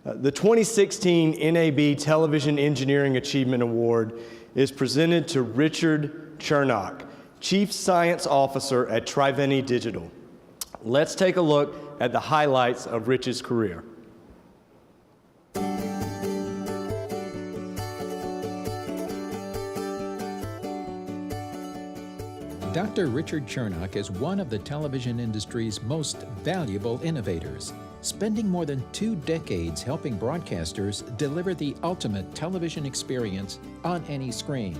The 2016 NAB Television Engineering Achievement Award is presented to Richard Chernock, Chief Science Officer at Triveni Digital. Let's take a look at the highlights of Rich's career. Dr. Richard Chernock is one of the television industry's most valuable innovators, spending more than 2 decades helping broadcasters deliver the ultimate television experience on any screen.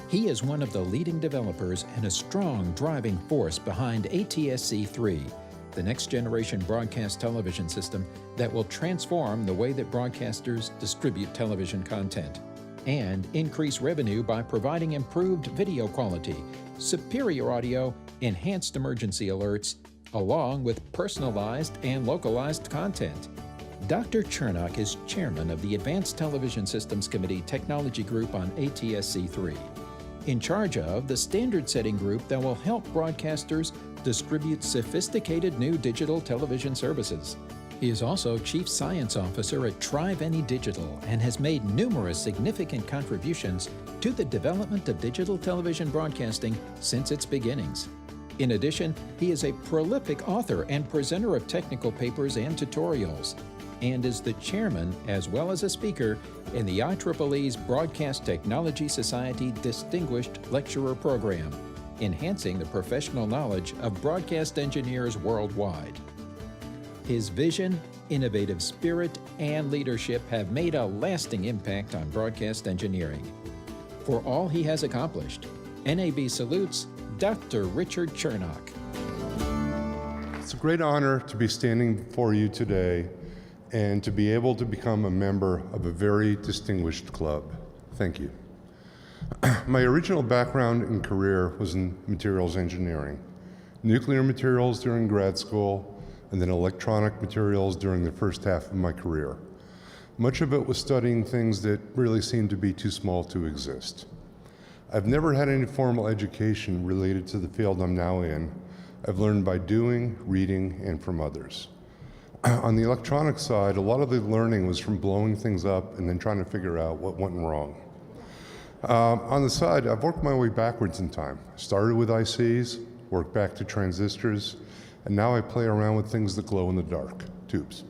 He is one of the leading developers and a strong driving force behind ATSC3, the next-generation broadcast television system that will transform the way that broadcasters distribute television content and increase revenue by providing improved video quality, superior audio, enhanced emergency alerts, along with personalized and localized content. Dr. Chernock is chairman of the Advanced Television Systems Committee Technology Group on ATSC3, in charge of the standard-setting group that will help broadcasters distribute sophisticated new digital television services. He is also Chief Science Officer at Triveni Digital and has made numerous significant contributions to the development of digital television broadcasting since its beginnings. In addition, he is a prolific author and presenter of technical papers and tutorials, and is the chairman as well as a speaker in the IEEE's Broadcast Technology Society Distinguished Lecturer Program, enhancing the professional knowledge of broadcast engineers worldwide. His vision, innovative spirit, and leadership have made a lasting impact on broadcast engineering. For all he has accomplished, NAB salutes Dr. Richard Chernock. It's a great honor to be standing before you today and to be able to become a member of a very distinguished club. Thank you. My original background and career was in materials engineering, nuclear materials during grad school, and then electronic materials during the first half of my career. Much of it was studying things that really seemed to be too small to exist. I've never had any formal education related to the field I'm now in. I've learned by doing, reading, and from others. On the electronic side, a lot of the learning was from blowing things up and then trying to figure out what went wrong. On the side, I've worked my way backwards in time. Started with ICs, worked back to transistors, and now I play around with things that glow in the dark, tubes.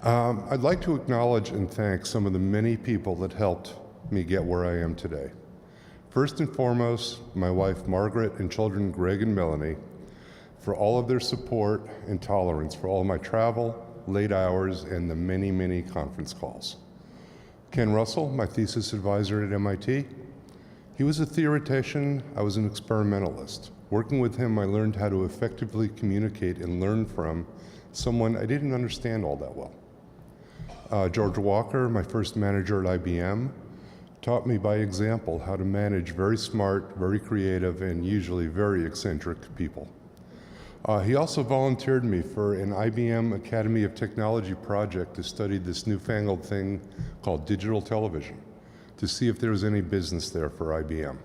I'd like to acknowledge and thank some of the many people that helped me get where I am today. First and foremost, my wife Margaret and children Greg and Melanie, for all of their support and tolerance for all of my travel, late hours, and the many, many conference calls. Ken Russell, my thesis advisor at MIT. He was a theoretician, I was an experimentalist. Working with him, I learned how to effectively communicate and learn from someone I didn't understand all that well. George Walker, my first manager at IBM, taught me by example how to manage very smart, very creative, and usually very eccentric people. He also volunteered me for an IBM Academy of Technology project to study this newfangled thing called digital television, to see if there was any business there for IBM.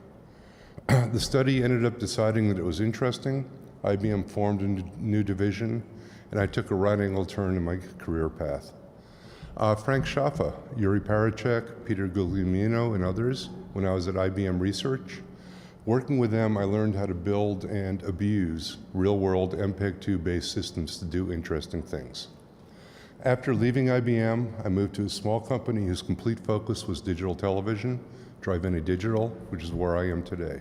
The study ended up deciding that it was interesting. IBM formed a new division, and I took a right-angle turn in my career path. Frank Schaffa, Yuri Parachek, Peter Guglielmino, and others, when I was at IBM Research. Working with them, I learned how to build and abuse real-world MPEG-2-based systems to do interesting things. After leaving IBM, I moved to a small company whose complete focus was digital television, Triveni Digital, which is where I am today.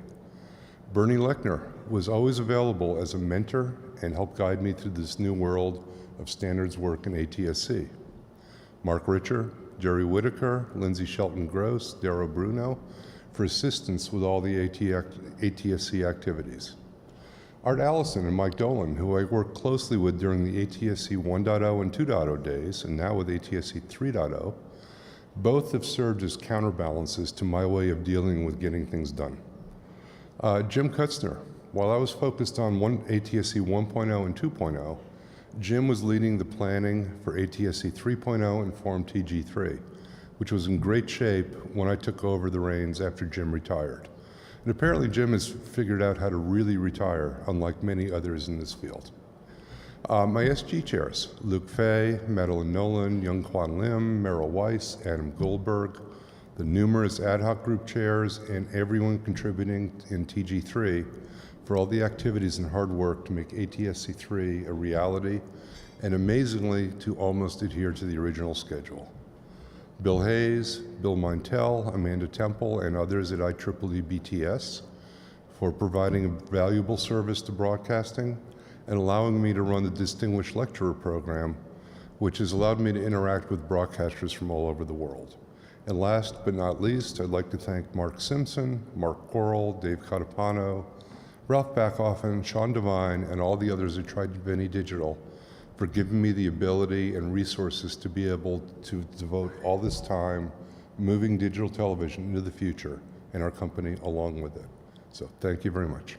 Bernie Lechner was always available as a mentor and helped guide me through this new world of standards work in ATSC. Mark Richer, Jerry Whitaker, Lindsay Shelton-Gross, Darrow Bruno, for assistance with all the ATSC activities. Art Allison and Mike Dolan, who I worked closely with during the ATSC 1.0 and 2.0 days, and now with ATSC 3.0, both have served as counterbalances to my way of dealing with getting things done. Jim Kutzner, while I was focused on ATSC 1.0 and 2.0, Jim was leading the planning for ATSC 3.0 and Form TG3, which was in great shape when I took over the reins after Jim retired. And apparently Jim has figured out how to really retire, unlike many others in this field. My SG chairs, Luke Fay, Madeline Nolan, Young Kwan Lim, Merrill Weiss, Adam Goldberg, the numerous ad hoc group chairs, and everyone contributing in TG3 for all the activities and hard work to make ATSC3 a reality, and amazingly, to almost adhere to the original schedule. Bill Hayes, Bill Mintel, Amanda Temple, and others at IEEE BTS for providing a valuable service to broadcasting and allowing me to run the Distinguished Lecturer Program, which has allowed me to interact with broadcasters from all over the world. And last but not least, I'd like to thank Mark Simpson, Mark Coral, Dave Catapano, Ralph Backoffen, Sean Devine, and all the others at Triveni Digital for giving me the ability and resources to be able to devote all this time moving digital television into the future and our company along with it. So thank you very much.